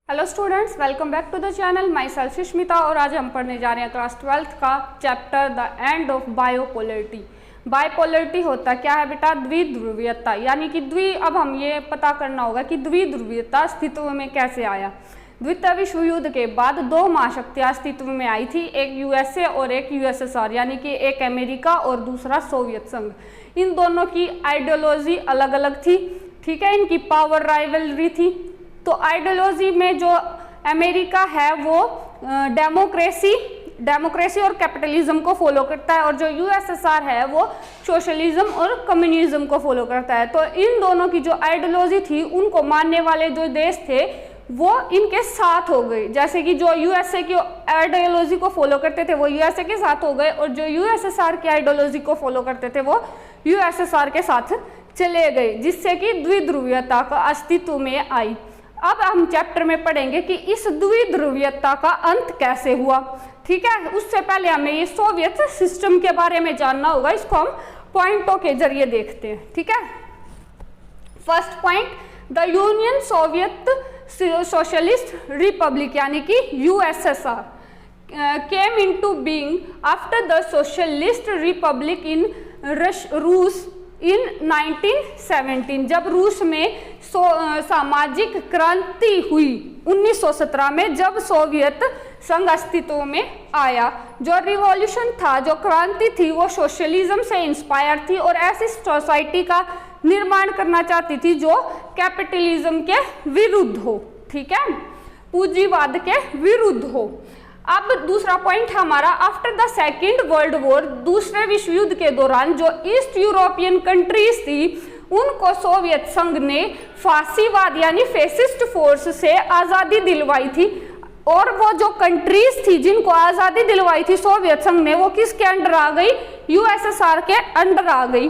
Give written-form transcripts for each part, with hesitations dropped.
Hello students, welcome back to the channel. Myself Sushmita और आज हम पढ़ने जा रहे हैं क्लास 12th का चैप्टर द एंड ऑफ बायोपोलरिटी। बायोपोलरिटी होता क्या है बेटा? द्विध्रुवीयता, यानी कि अब हम ये पता करना होगा कि द्विध्रुवीयता अस्तित्व में कैसे आया। द्वितीय विश्व युद्ध के बाद दो महाशक्तियां अस्तित्व में आई थी, एक यूएसए और एक यूएसएसआर, यानी कि एक अमेरिका और दूसरा सोवियत संघ। इन दोनों की आइडियोलॉजी अलग अलग थी, ठीक है। इनकी पावर राइवलरी थी। तो आइडियोलॉजी में जो अमेरिका है वो डेमोक्रेसी और कैपिटलिज्म को फॉलो करता है, और जो यूएसएसआर है वो सोशलिज्म और कम्युनिज्म को फॉलो करता है। तो इन दोनों की जो आइडियोलॉजी थी, उनको मानने वाले जो देश थे वो इनके साथ हो गए। जैसे कि जो यूएसए की आइडियोलॉजी को फॉलो करते थे वो यूएसए के साथ हो गए, और जो यूएसएसआर की आइडियोलॉजी को फॉलो करते थे वो यूएसएसआर के साथ चले गए, जिससे कि द्विध्रुवीयता का अस्तित्व में आई। अब हम चैप्टर में पढ़ेंगे कि इस द्विध्रुवीयता का अंत कैसे हुआ, ठीक है। उससे पहले हमें ये सोवियत सिस्टम के बारे में जानना होगा। इसको हम पॉइंटों के जरिए देखते हैं, ठीक है। First point, the union Soviet socialist republic यानी कि USSR came into being after the socialist republic in रूस इन 1917। जब रूस में सामाजिक क्रांति हुई 1917 में, जब सोवियत संघ अस्तित्व में आया। जो रिवॉल्यूशन था, जो क्रांति थी, वो सोशलिज्म से इंस्पायर थी और ऐसी सोसाइटी का निर्माण करना चाहती थी जो कैपिटलिज्म के विरुद्ध हो, ठीक है, पूंजीवाद के विरुद्ध हो। अब दूसरा पॉइंट हमारा, after the second world war, दूसरे विश्व युद्ध के दौरान जो ईस्ट यूरोपियन कंट्रीज थी उनको सोवियत संघ ने फासीवाद यानी फेसिस्ट फोर्स से आज़ादी दिलवाई थी। और वो जो कंट्रीज थी जिनको आज़ादी दिलवाई थी सोवियत संघ ने, वो किसके अंडर आ गई? यूएसएसआर के अंडर आ गई।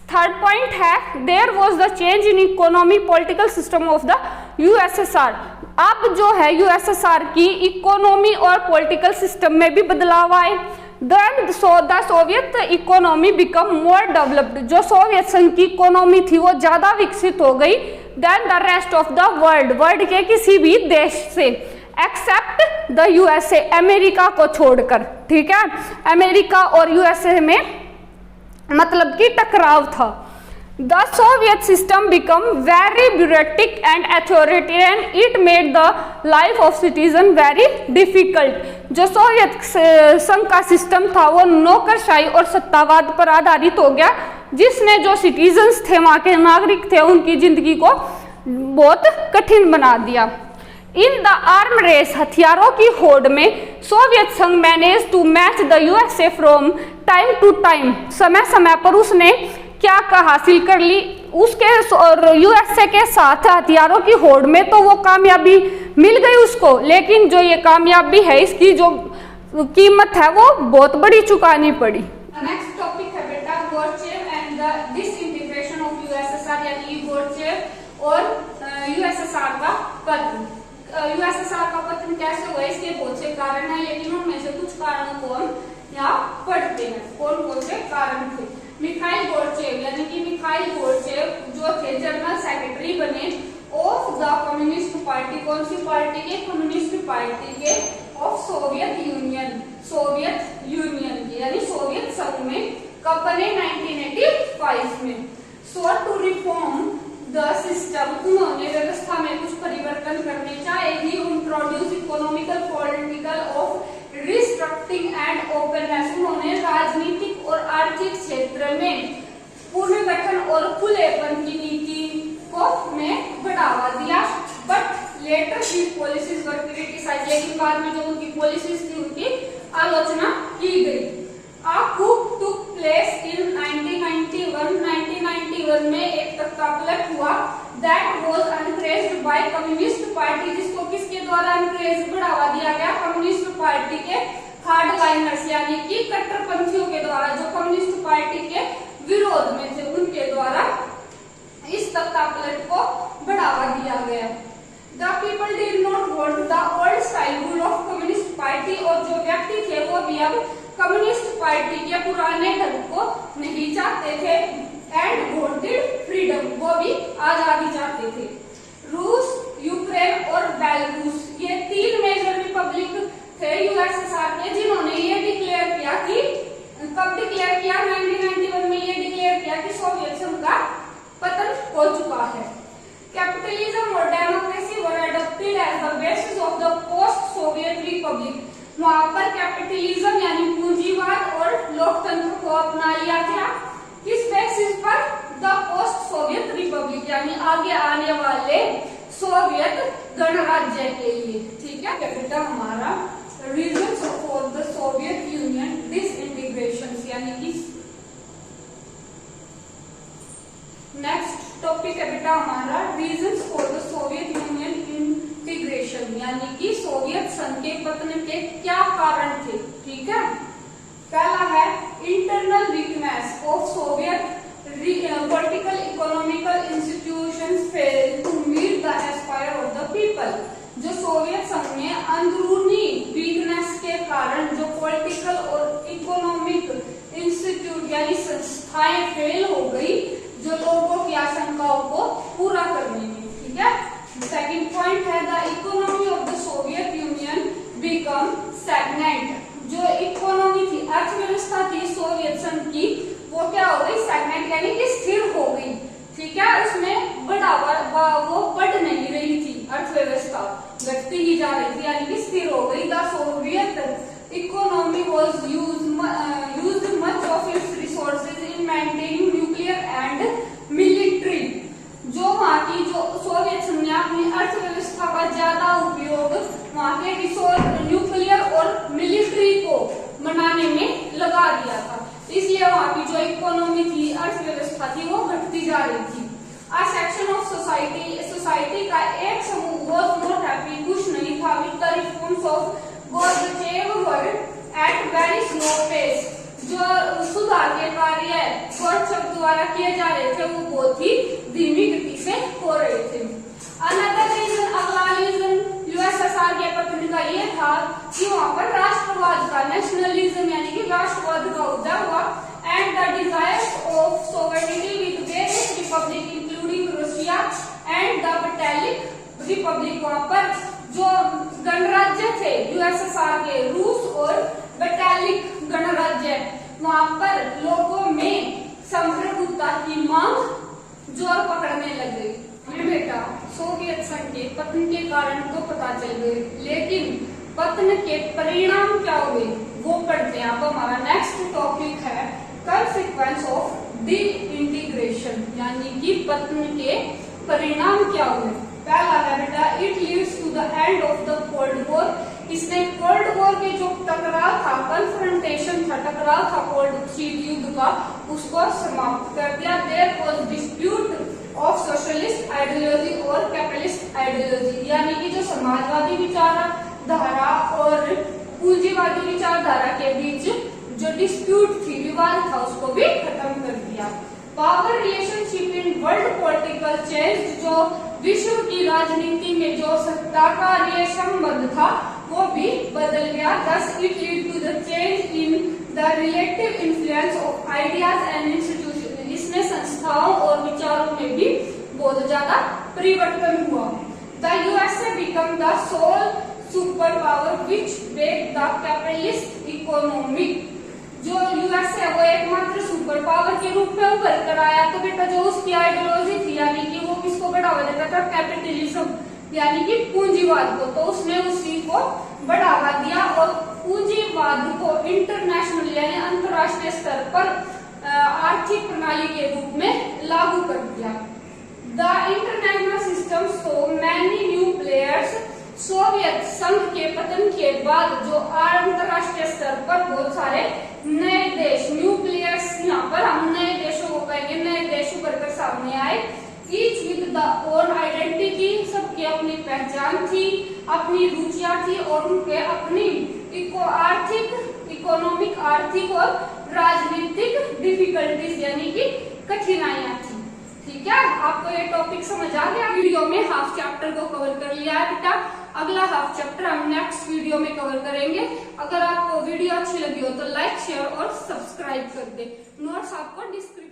थर्ड पॉइंट है, there was the change in economy political system of the USSR. अब जो है यूएसएसआर की इकोनॉमी और पॉलिटिकल सिस्टम में भी बदलाव आए। Then the Soviet economy become more developed. जो सोवियत संघ की इकोनॉमी थी वो ज्यादा विकसित हो गई then the rest of the world के किसी भी देश से, एक्सेप्ट द यूएसए, अमेरिका को छोड़कर, ठीक है। अमेरिका और यूएसए में मतलब कि टकराव था। The Soviet system become very bureaucratic and authoritarian. It made the life of citizen very difficult. जो सोवियत संघ का सिस्टम था वो नौकरशाही और सत्तावाद पर आधारित हो गया, जिसने जो सिटीजन्स थे, वहाँ के नागरिक थे, उनकी जिंदगी को बहुत कठिन बना दिया। इन द आर्म रेस, हथियारों की होड़ में, सोवियत संघ manage to match the USA from time to time. समय समय पर उसने क्या हासिल कर ली उसके यूएसए के साथ हथियारों की होड़ में, तो वो कामयाबी मिल गई उसको। लेकिन जो ये कामयाबी है, इसकी जो कीमत है वो बहुत बड़ी चुकानी पड़ी। नेक्स्ट टॉपिक है बेटा Gorbachev and the disintegration of USSR, यानी गोर्चेव और यूएसएसआर का पतन। यूएसएसआर का पतन कैसे हुआ? इसके बहुत से कारण है, लेकिन उनमें से कुछ कारणों को हम यहाँ पढ़ते हैं। कौन कौन से कारण थे? मिखाइल गोर्चेव, यानी कि मिखाइल गोर्चेव जो थे जनरल सेक्रेटरी बने ऑफ द कम्युनिस्ट पार्टी। कौन सी पार्टी के? कम्युनिस्ट पार्टी के। ऑफ सोवियत यूनियन के, यानी सोवियत संघ में। कब बने? 1985 में। So to reform the system, उन्होंने व्यवस्था में कुछ परिवर्तन करने चाहे। He introduce economical political of restructuring and openness. उन्होंने राजनीतिक और आर्थिक क्षेत्र में पुनर्गठन और खुलेपन की नीति को में बढ़ावा दिया। But later the policies were criticised, लेकिन बाद में जो उनकी पॉलिसीज थी उनकी आलोचना की गई। A coup took place in 1991. 1991 में एक तख्तापलट हुआ। That was encouraged by communist party, जिसको किसके द्वारा encourage बढ़ावा दिया गया? कम्युनिस्ट पार्टी के हार्डलाइनर्स, यानी कि कट्टरपंथियों के द्वारा, जो कम्युनिस्ट पार्टी के विरोध में थे, उनके द्वारा इस तख्तापलट को बढ़ावा दिया गया। The people did not want the old style rule of communist party, और जो व्यक्ति थे वो भी अब कम्युनिस्ट पार्टी के पुराने ढंग को नहीं चाहते थे। एंड वांटेड फ्रीडम, वो भी आजादी चाहते थे। रूस, यूक्रेन और बेलारूस वहां पर कैपिटलिज्म यानी पूंजीवाद और लोकतंत्र को अपना लिया गया। किस बेसिस पर? द पोस्ट सोवियत रिपब्लिक यानी आगे आने वाले सोवियत गणराज्य के लिए। ठीक है बेटा, हमारा reasons for the Soviet union disintegration यानी कि नेक्स्ट टॉपिक है बेटा हमारा reasons for the Soviet union integration यानी कि सोवियत संघ के पतन के क्या कारण थे। ठीक है, पहला है internal weakness of Soviet political economical institutions fail to meet the aspire of the people। जो सोवियत संघ में अंदरूनी वीकनेस के कारण जो पॉलिटिकल और इकोनॉमिक इंस्टीट्यूट यानी संस्थाएं फेल हो गई जो लोगों की आशंकाओं को पूरा करने में। ठीक है, सेकंड पॉइंट है the economy of the Soviet union become stagnant. जो इकोनॉमी थी, अर्थव्यवस्था थी सोवियत संघ की, वो क्या हो गई? स्टैग्नेंट यानी कि स्थिर हो गई। ठीक है, उसमें बढ़ावा वो बढ़ नहीं रही थी, अर्थव्यवस्था घटती ही जा रही थी यानी कि स्थिर हो गई। The Soviet economy was used much of its resources in maintaining nuclear and military. जो वहाँ की जो सोवियत संघ ने अपनी अर्थव्यवस्था का ज्यादा उपयोग वहाँ के रिसोर्स न्यूक्लियर और मिलिट्री को बनाने में लगा दिया था, इसलिए वहाँ की जो इकोनॉमी थी, अर्थव्यवस्था थी, वो घटती जा रही थी। आ सेक्शन ऑफ सोसाइटी का एक समूह वाज नॉट हैप्पी, खुश नहीं था with the reforms of Gorbachev were at very slow pace. जो सुधार के कार्य गोर्बाचेव द्वारा किए जा रहे थे वो बहुत ही धीमी गति से हो रहे थे। अनदर रीजन, अगला रीजन यूएसएसआर के पतन का ये था कि वहां पर राष्ट्रवाद का नेशनलिज्म यानी कि राष्ट्रवाद का उदय हुआ and the desire of sovereignty with various Republic including Russia and the Batalik Republic. वहां पर जो गणराज्य थे यूएसएसआर के, रूस और बटालिक गणराज्य, वहां पर लोगों में संप्रभुता की मांग जोर पकड़ने लग गई। बेटा, सोवियत संघ के पतन के कारण तो पता चल गए, लेकिन पतन के परिणाम क्या हुए वो पढ़ते हैं। अब हमारा नेक्स्ट टॉपिक है कंसेक्वेंस ऑफ डिसइंटीग्रेशन यानी कि पतन के परिणाम क्या हुए। पहला है बेटा it leads to the end of the cold war. इसने कोल्ड वॉर के जो टकराव था, कन्फ्रंटेशन था, टकराव था कोल्ड शीत युद्ध का, उसको समाप्त कर दिया। There was dispute of socialist ideology और कैपिटलिस्ट आइडियोलॉजी यानी कि जो समाजवादी विचारधारा और पूंजीवादी विचारधारा के बीच जो डिस्प्यूट थी, विवाद था, उसको भी खत्म कर दिया। Power relationship in world political change, जो विश्व की राजनीति में जो सत्ता का संबंध था वो भी बदल गया। Thus it lead to the change in the relative influence of ideas and institutions। इसमें संस्थाओं और विचारों में भी बहुत ज्यादा परिवर्तन हुआ। The USA become the sole superpower which break the capitalist economy। जो यूएस है वो एकमात्र सुपर पावर के रूप में उभर कर आया। तो बेटा जो उसकी आइडियोलॉजी थी यानी कि वो किसको बढ़ावा देता था? कैपिटलिज्म यानी कि पूंजीवाद को। तो उसने उसी को बढ़ावा दिया और पूंजीवाद को इंटरनेशनल यानी अंतरराष्ट्रीय स्तर पर आर्थिक प्रणाली के रूप में लागू कर दिया। The international system so many new players. Soviet संघ के पतन के बाद जो अंतरराष्ट्रीय स्तर पर बहुत सारे नए देश, न्यू प्लेयर्स, यहाँ पर हम नए देशों को कहेंगे, नए देश उभर कर सामने आए। Each with the own identity, सबकी अपनी पहचान थी, अपनी रुचियां थी और उनके अपनी आर्थिक और राजनीतिक डिफिकल्टीज यानी कि कठिनाइयां थी। ठीक है, आपको ये टॉपिक समझ आ गया। वीडियो में हाफ चैप्टर को कवर कर लिया है बेटा, अगला हाफ चैप्टर हम नेक्स्ट वीडियो में कवर करेंगे। अगर आपको वीडियो अच्छी लगी हो तो लाइक, शेयर और सब्सक्राइब कर दे। नोट्स आपको डिस्क्रिप्शन